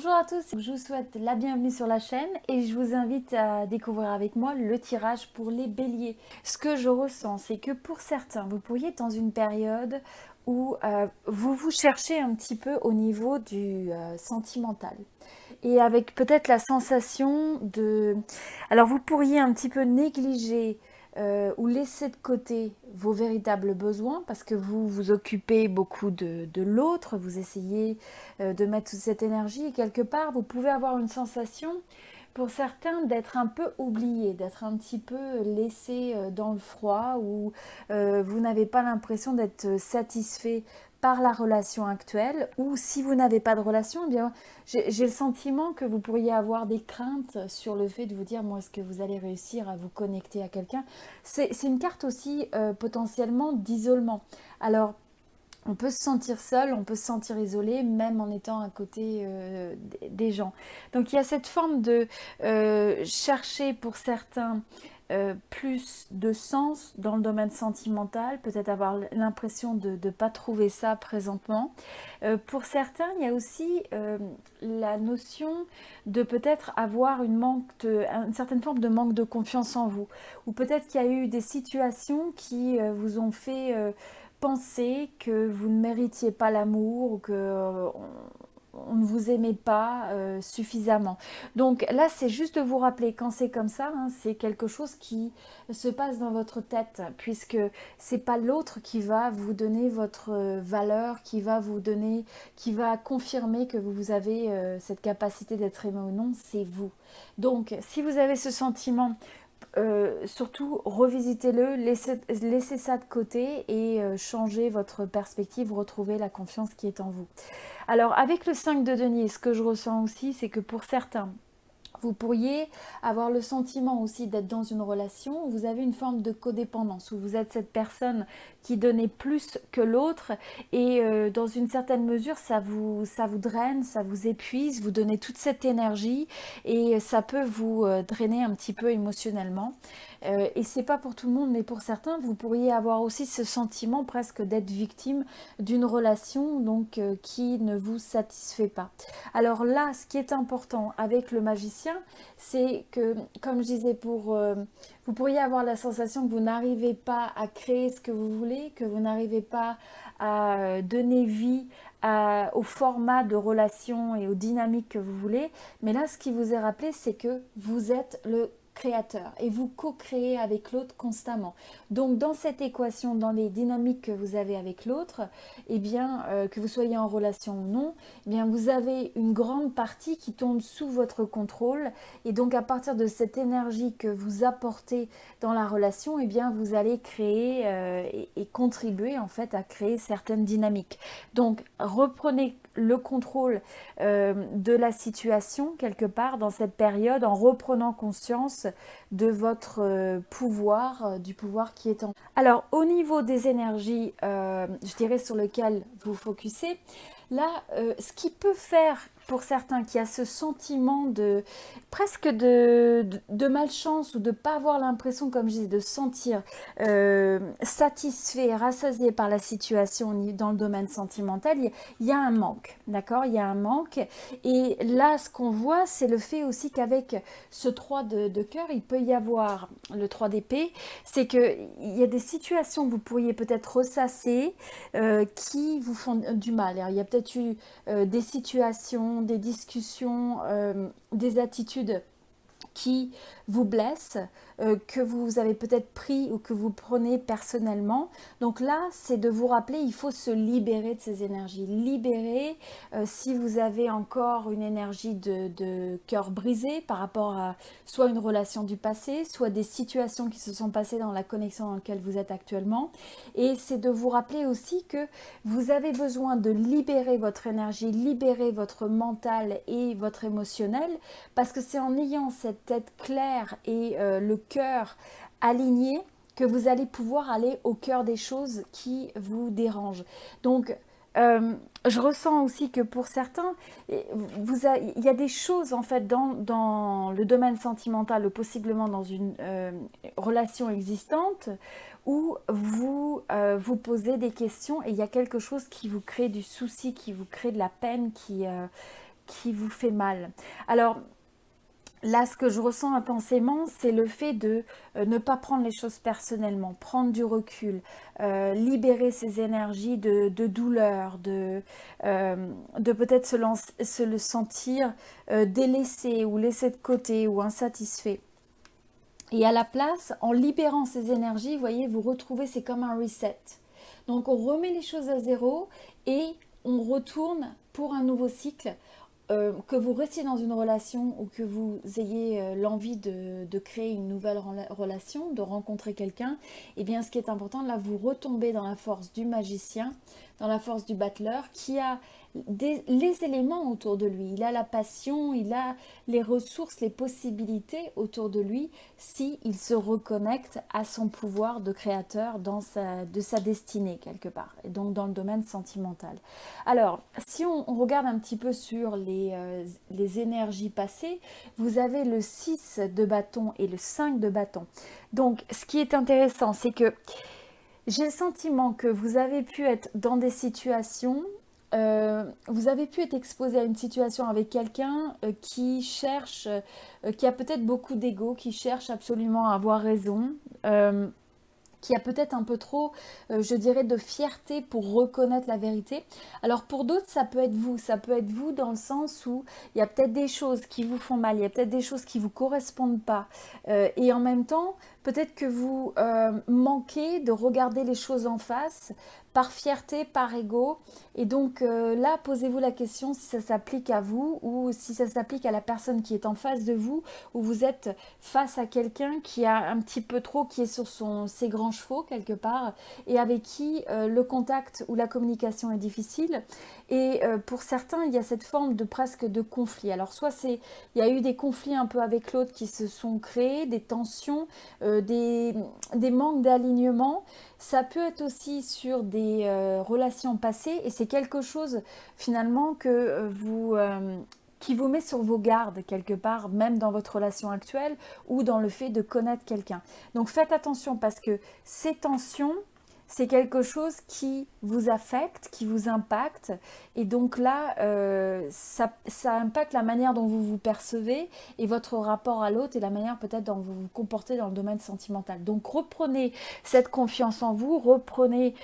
Bonjour à tous, je vous souhaite la bienvenue sur la chaîne et je vous invite à découvrir avec moi le tirage pour les béliers. Ce que je ressens, c'est que pour certains, vous pourriez être dans une période où vous vous cherchez un petit peu au niveau du sentimental. Et avec peut-être la sensation de... Alors vous pourriez un petit peu négliger ou laisser de côté vos véritables besoins parce que vous vous occupez beaucoup de l'autre, vous essayez de mettre toute cette énergie et quelque part vous pouvez avoir une sensation pour certains d'être un peu oublié, d'être un petit peu laissé dans le froid ou vous n'avez pas l'impression d'être satisfait par la relation actuelle, ou si vous n'avez pas de relation, eh bien, j'ai le sentiment que vous pourriez avoir des craintes sur le fait de vous dire, moi, est-ce que vous allez réussir à vous connecter à quelqu'un. C'est une carte aussi potentiellement d'isolement. Alors, on peut se sentir seul, on peut se sentir isolé, même en étant à côté des gens. Donc il y a cette forme de chercher pour certains plus de sens dans le domaine sentimental, peut-être avoir l'impression de ne pas trouver ça présentement. Pour certains, il y a aussi la notion de peut-être avoir une certaine forme de manque de confiance en vous, ou peut-être qu'il y a eu des situations qui vous ont fait penser que vous ne méritiez pas l'amour ou que on ne vous aimait pas suffisamment. Donc là, c'est juste de vous rappeler quand c'est comme ça, hein, c'est quelque chose qui se passe dans votre tête, puisque c'est pas l'autre qui va vous donner votre valeur, qui va confirmer que vous avez cette capacité d'être aimé ou non, c'est vous. Donc, si vous avez ce sentiment surtout revisitez-le, laissez ça de côté et changez votre perspective, retrouvez la confiance qui est en vous. Alors avec le 5 de denier, ce que je ressens aussi, c'est que pour certains, vous pourriez avoir le sentiment aussi d'être dans une relation où vous avez une forme de codépendance, où vous êtes cette personne qui donnait plus que l'autre et dans une certaine mesure ça vous draine, ça vous épuise, vous donnez toute cette énergie et ça peut vous drainer un petit peu émotionnellement. Et c'est pas pour tout le monde, mais pour certains, vous pourriez avoir aussi ce sentiment presque d'être victime d'une relation donc qui ne vous satisfait pas. Alors là, ce qui est important avec le magicien, c'est que, comme je disais, vous pourriez avoir la sensation que vous n'arrivez pas à créer ce que vous voulez, que vous n'arrivez pas à donner vie au format de relation et aux dynamiques que vous voulez. Mais là, ce qui vous est rappelé, c'est que vous êtes le créateur et vous co-créez avec l'autre constamment. Donc dans cette équation, dans les dynamiques que vous avez avec l'autre, eh bien que vous soyez en relation ou non, eh bien vous avez une grande partie qui tombe sous votre contrôle et donc à partir de cette énergie que vous apportez dans la relation, eh bien vous allez créer et contribuer en fait à créer certaines dynamiques. Donc reprenez le contrôle de la situation quelque part dans cette période en reprenant conscience de votre pouvoir, du pouvoir qui est en... Alors au niveau des énergies, je dirais sur lequel vous focussez, là, ce qui peut faire pour certains qui a ce sentiment de presque de malchance ou de ne pas avoir l'impression, comme je disais, de se sentir satisfait, rassasié par la situation dans le domaine sentimental, il y a un manque, d'accord? Il y a un manque. Et là, ce qu'on voit, c'est le fait aussi qu'avec ce 3 de cœur, il peut y avoir le 3 d'épée, c'est qu'il y a des situations que vous pourriez peut-être ressasser qui vous font du mal. Alors, il y a peut-être eu des situations, des discussions, des attitudes qui vous blessent, que vous avez peut-être pris ou que vous prenez personnellement. Donc là, c'est de vous rappeler, il faut se libérer de ces énergies. Libérer, si vous avez encore une énergie de cœur brisé par rapport à soit une relation du passé, soit des situations qui se sont passées dans la connexion dans laquelle vous êtes actuellement. Et c'est de vous rappeler aussi que vous avez besoin de libérer votre énergie, libérer votre mental et votre émotionnel, parce que c'est en ayant cette tête claire et le cœur aligné que vous allez pouvoir aller au cœur des choses qui vous dérangent. Donc, je ressens aussi que pour certains, il y a des choses en fait dans le domaine sentimental ou possiblement dans une relation existante où vous vous posez des questions et il y a quelque chose qui vous crée du souci, qui vous crée de la peine, qui vous fait mal. Alors, là, ce que je ressens intensément, c'est le fait de ne pas prendre les choses personnellement, prendre du recul, libérer ses énergies de douleur, de peut-être se le sentir délaissé ou laissé de côté ou insatisfait. Et à la place, en libérant ces énergies, vous voyez, vous retrouvez, c'est comme un reset. Donc on remet les choses à zéro et on retourne pour un nouveau cycle. Que vous restiez dans une relation ou que vous ayez l'envie de créer une nouvelle relation, de rencontrer quelqu'un, eh bien ce qui est important, là vous retombez dans la force du magicien, dans la force du battleur qui a les éléments autour de lui. Il a la passion, il a les ressources, les possibilités autour de lui si il se reconnecte à son pouvoir de créateur de sa destinée quelque part, et donc dans le domaine sentimental. Alors, si on regarde un petit peu sur les énergies passées, vous avez le 6 de bâton et le 5 de bâton. Donc, ce qui est intéressant, c'est que j'ai le sentiment que vous avez pu être dans des situations, vous avez pu être exposé à une situation avec quelqu'un qui cherche, qui a peut-être beaucoup d'ego, qui cherche absolument à avoir raison. Qui a peut-être un peu trop, je dirais, de fierté pour reconnaître la vérité. Alors pour d'autres, ça peut être vous dans le sens où il y a peut-être des choses qui vous font mal, il y a peut-être des choses qui ne vous correspondent pas. Et en même temps, peut-être que vous manquez de regarder les choses en face par fierté, par ego. Et donc là, posez-vous la question si ça s'applique à vous ou si ça s'applique à la personne qui est en face de vous, ou vous êtes face à quelqu'un qui a un petit peu trop, qui est sur ses grands chevaux quelque part, et avec qui le contact ou la communication est difficile. Et pour certains, il y a cette forme de presque de conflit. Alors soit il y a eu des conflits un peu avec l'autre qui se sont créés, des tensions, des manques d'alignement. Ça peut être aussi sur des relations passées, et c'est quelque chose finalement que qui vous met sur vos gardes quelque part, même dans votre relation actuelle ou dans le fait de connaître quelqu'un. Donc faites attention parce que ces tensions, c'est quelque chose qui vous affecte, qui vous impacte. Et donc là, ça impacte la manière dont vous vous percevez et votre rapport à l'autre et la manière peut-être dont vous vous comportez dans le domaine sentimental. Donc reprenez cette confiance en vous, reprenez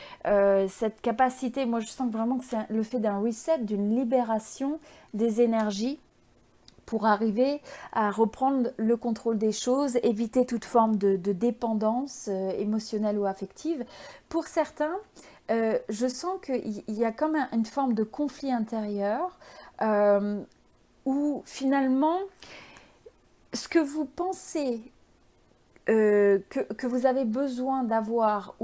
cette capacité. Moi, je sens vraiment que c'est le fait d'un reset, d'une libération des énergies pour arriver à reprendre le contrôle des choses, éviter toute forme de dépendance émotionnelle ou affective. Pour certains, je sens qu'il y a comme une forme de conflit intérieur où finalement, ce que vous pensez que vous avez besoin d'avoir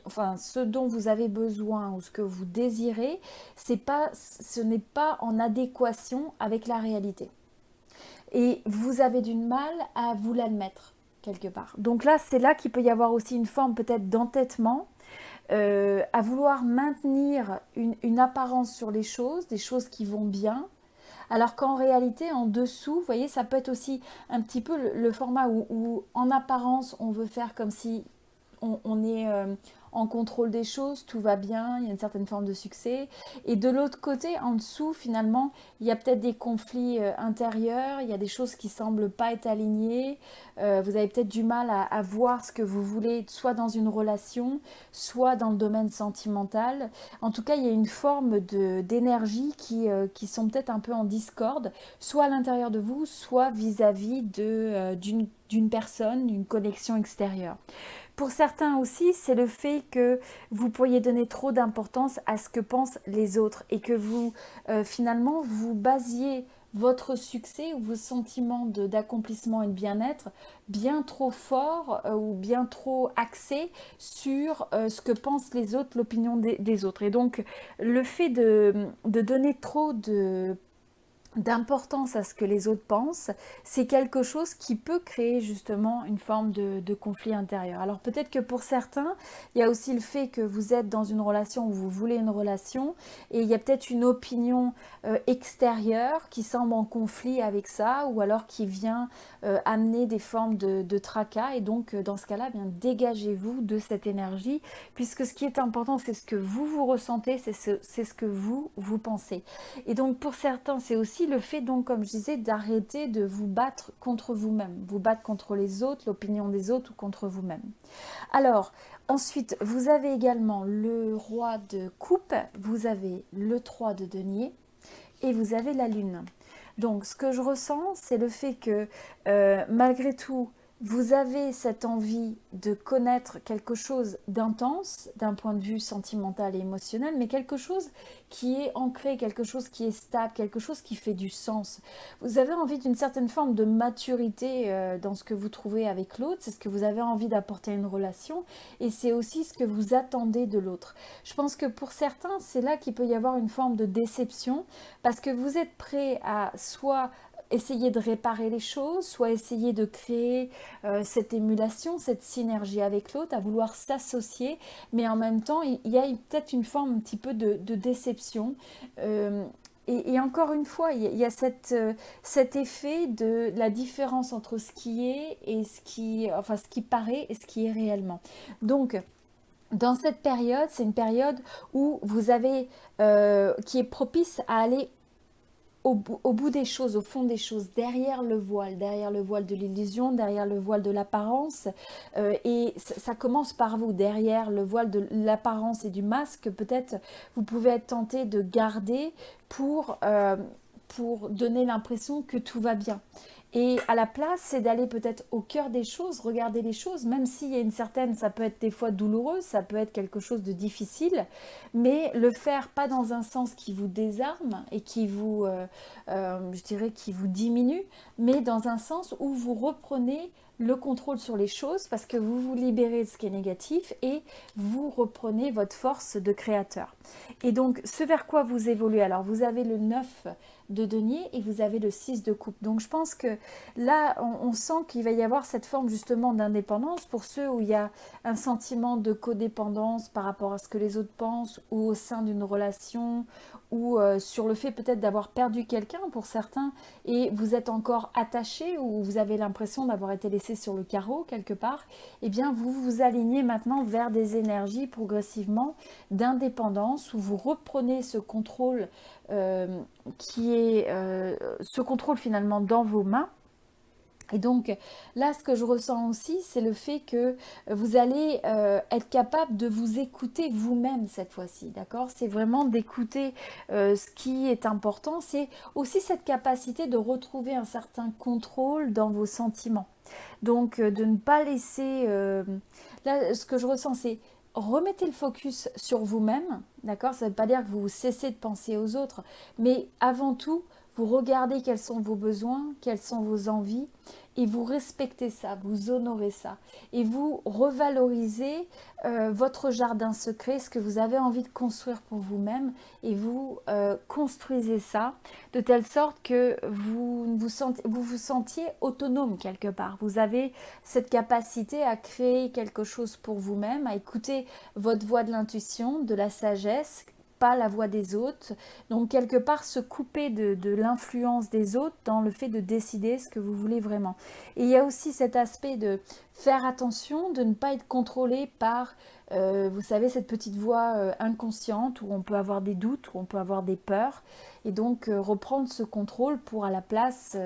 enfin ce dont vous avez besoin ou ce que vous désirez, ce n'est pas en adéquation avec la réalité. Et vous avez du mal à vous l'admettre quelque part. Donc là, c'est là qu'il peut y avoir aussi une forme peut-être d'entêtement, à vouloir maintenir une apparence sur les choses, des choses qui vont bien, alors qu'en réalité, en dessous, vous voyez, ça peut être aussi un petit peu le format où en apparence, on veut faire comme si on est en contrôle des choses, tout va bien, il y a une certaine forme de succès. Et de l'autre côté, en dessous, finalement, il y a peut-être des conflits intérieurs, il y a des choses qui semblent pas être alignées. Vous avez peut-être du mal à voir ce que vous voulez, soit dans une relation, soit dans le domaine sentimental. En tout cas, il y a une forme d'énergie qui sont peut-être un peu en discorde, soit à l'intérieur de vous, soit vis-à-vis d'une personne, d'une connexion extérieure. Pour certains aussi, c'est le fait que vous pourriez donner trop d'importance à ce que pensent les autres et que vous, finalement, vous basiez votre succès ou vos sentiments d'accomplissement et de bien-être bien trop fort ou bien trop axés sur ce que pensent les autres, l'opinion des autres. Et donc, le fait de donner trop d'importance à ce que les autres pensent, c'est quelque chose qui peut créer justement une forme de conflit intérieur. Alors peut-être que pour certains, il y a aussi le fait que vous êtes dans une relation où vous voulez une relation et il y a peut-être une opinion extérieure qui semble en conflit avec ça ou alors qui vient amener des formes de tracas et donc dans ce cas-là, bien dégagez-vous de cette énergie puisque ce qui est important, c'est ce que vous ressentez, c'est ce que vous pensez. Et donc pour certains, c'est aussi aussi le fait, donc, comme je disais, d'arrêter de vous battre contre vous-même, vous battre contre les autres, l'opinion des autres ou contre vous-même. Alors, ensuite, vous avez également le roi de coupe, vous avez le 3 de denier et vous avez la lune. Donc, ce que je ressens, c'est le fait que malgré tout, vous avez cette envie de connaître quelque chose d'intense d'un point de vue sentimental et émotionnel, mais quelque chose qui est ancré, quelque chose qui est stable, quelque chose qui fait du sens. Vous avez envie d'une certaine forme de maturité dans ce que vous trouvez avec l'autre, c'est ce que vous avez envie d'apporter à une relation et c'est aussi ce que vous attendez de l'autre. Je pense que pour certains, c'est là qu'il peut y avoir une forme de déception parce que vous êtes prêt à soit essayer de réparer les choses, soit essayer de créer cette émulation, cette synergie avec l'autre, à vouloir s'associer, mais en même temps, il y a peut-être une forme un petit peu de déception. Et encore une fois, il y a cet effet de la différence entre ce qui est et enfin, ce qui paraît et ce qui est réellement. Donc, dans cette période, c'est une période où vous avez, qui est propice à aller au bout des choses, au fond des choses, derrière le voile de l'illusion, derrière le voile de l'apparence. Et ça commence par vous, derrière le voile de l'apparence et du masque. Peut-être vous pouvez être tenté de garder pour donner l'impression que tout va bien. Et à la place, c'est d'aller peut-être au cœur des choses, regarder les choses, même s'il y a une certaine, ça peut être des fois douloureux, ça peut être quelque chose de difficile, mais le faire pas dans un sens qui vous désarme et qui vous, je dirais, qui vous diminue, mais dans un sens où vous reprenez le contrôle sur les choses parce que vous vous libérez de ce qui est négatif et vous reprenez votre force de créateur. Et donc, ce vers quoi vous évoluez, alors vous avez le 9 de denier et vous avez le 6 de coupe. Donc je pense que là, on sent qu'il va y avoir cette forme justement d'indépendance pour ceux où il y a un sentiment de codépendance par rapport à ce que les autres pensent ou au sein d'une relation ou sur le fait peut-être d'avoir perdu quelqu'un pour certains et vous êtes encore attaché ou vous avez l'impression d'avoir été laissé sur le carreau quelque part, eh bien vous vous alignez maintenant vers des énergies progressivement d'indépendance où vous reprenez ce contrôle qui est ce contrôle finalement dans vos mains. Et donc là, ce que je ressens aussi, c'est le fait que vous allez être capable de vous écouter vous-même cette fois-ci, d'accord? C'est vraiment d'écouter ce qui est important. C'est aussi cette capacité de retrouver un certain contrôle dans vos sentiments. Donc de ne pas laisser... là, ce que je ressens, c'est remettez le focus sur vous-même, d'accord? Ça ne veut pas dire que vous cessez de penser aux autres, mais avant tout, vous regardez quels sont vos besoins, quelles sont vos envies, et vous respectez ça, vous honorez ça, et vous revalorisez votre jardin secret, ce que vous avez envie de construire pour vous-même, et vous construisez ça de telle sorte que vous vous sentiez autonome quelque part. Vous avez cette capacité à créer quelque chose pour vous-même, à écouter votre voix de l'intuition, de la sagesse, pas la voix des autres. Donc quelque part se couper de l'influence des autres dans le fait de décider ce que vous voulez vraiment. Et il y a aussi cet aspect de faire attention, de ne pas être contrôlé par, vous savez, cette petite voix inconsciente où on peut avoir des doutes, où on peut avoir des peurs. Et donc reprendre ce contrôle pour à la place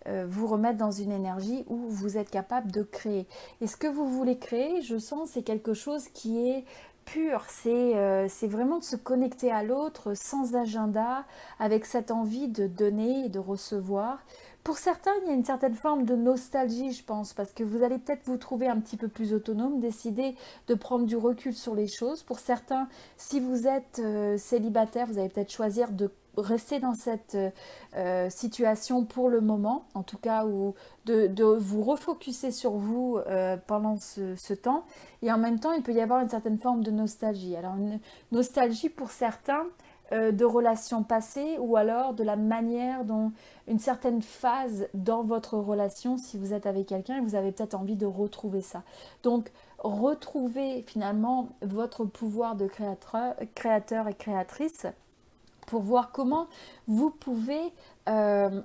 vous remettre dans une énergie où vous êtes capable de créer. Et ce que vous voulez créer, je sens, c'est quelque chose qui est pur, c'est vraiment de se connecter à l'autre sans agenda, avec cette envie de donner et de recevoir. Pour certains, il y a une certaine forme de nostalgie, je pense, parce que vous allez peut-être vous trouver un petit peu plus autonome, décider de prendre du recul sur les choses. Pour certains, si vous êtes célibataire, vous allez peut-être choisir de rester dans cette situation pour le moment, en tout cas, ou de vous refocuser sur vous pendant ce temps. Et en même temps, il peut y avoir une certaine forme de nostalgie. Alors, une nostalgie pour certains de relations passées ou alors de la manière dont une certaine phase dans votre relation, si vous êtes avec quelqu'un et vous avez peut-être envie de retrouver ça. Donc, retrouver finalement votre pouvoir de créateur et créatrice pour voir comment vous pouvez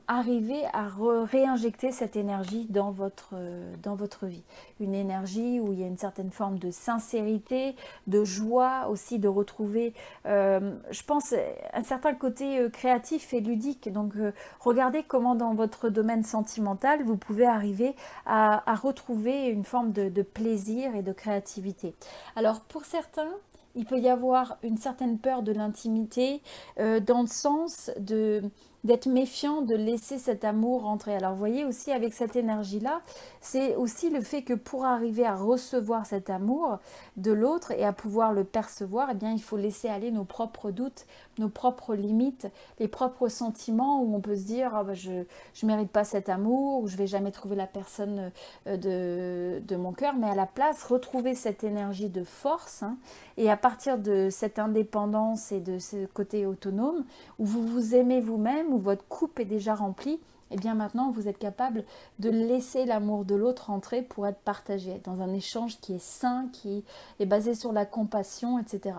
arriver à réinjecter cette énergie dans votre vie. Une énergie où il y a une certaine forme de sincérité, de joie aussi, de retrouver, je pense, un certain côté créatif et ludique. Donc, regardez comment dans votre domaine sentimental, vous pouvez arriver à retrouver une forme de plaisir et de créativité. Alors, pour certains, il peut y avoir une certaine peur de l'intimité dans le sens d'être méfiant, de laisser cet amour rentrer. Alors vous voyez aussi avec cette énergie-là, c'est aussi le fait que pour arriver à recevoir cet amour de l'autre et à pouvoir le percevoir, eh bien, il faut laisser aller nos propres doutes, nos propres limites, les propres sentiments où on peut se dire oh, je ne mérite pas cet amour, ou je ne vais jamais trouver la personne de mon cœur, mais à la place, retrouver cette énergie de force, hein, et à partir de cette indépendance et de ce côté autonome, où vous vous aimez vous-même, où votre coupe est déjà remplie, et bien maintenant vous êtes capable de laisser l'amour de l'autre entrer pour être partagé dans un échange qui est sain, qui est basé sur la compassion, etc.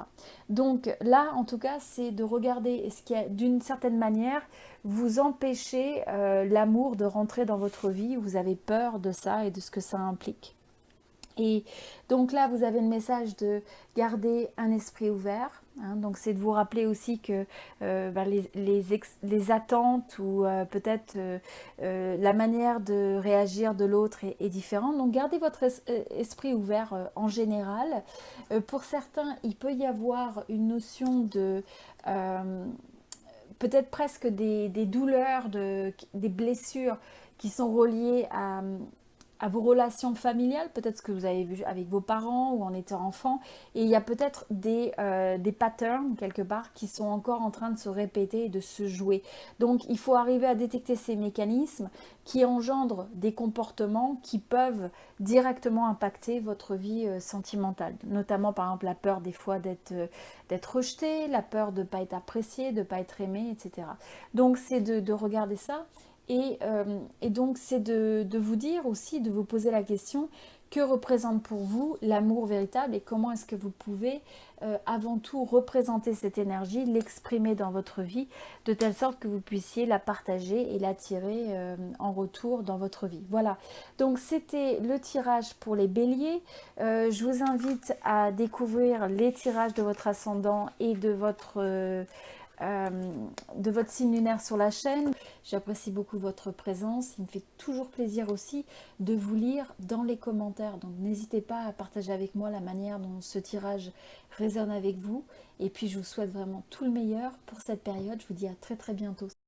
Donc là, en tout cas, c'est de regarder ce qui a, d'une certaine manière, vous empêcher l'amour de rentrer dans votre vie, où vous avez peur de ça et de ce que ça implique. Et donc là, vous avez le message de garder un esprit ouvert. Hein, donc c'est de vous rappeler aussi que les attentes ou peut-être la manière de réagir de l'autre est différente. Donc gardez votre esprit ouvert en général. Pour certains, il peut y avoir une notion de peut-être presque des douleurs, des blessures qui sont reliées à vos relations familiales, peut-être ce que vous avez vu avec vos parents ou en étant enfant, et il y a peut-être des patterns quelque part qui sont encore en train de se répéter et de se jouer. Donc il faut arriver à détecter ces mécanismes qui engendrent des comportements qui peuvent directement impacter votre vie sentimentale, notamment par exemple la peur des fois d'être rejeté, la peur de ne pas être apprécié, de ne pas être aimé, etc. Donc c'est de regarder ça. Et donc, c'est de vous dire aussi, de vous poser la question, que représente pour vous l'amour véritable et comment est-ce que vous pouvez avant tout représenter cette énergie, l'exprimer dans votre vie, de telle sorte que vous puissiez la partager et l'attirer en retour dans votre vie. Voilà, donc c'était le tirage pour les béliers. Je vous invite à découvrir les tirages de votre ascendant et de votre signe lunaire sur la chaîne. J'apprécie beaucoup votre présence. Il me fait toujours plaisir aussi de vous lire dans les commentaires. Donc n'hésitez pas à partager avec moi la manière dont ce tirage résonne avec vous. Et puis je vous souhaite vraiment tout le meilleur pour cette période. Je vous dis à très très bientôt.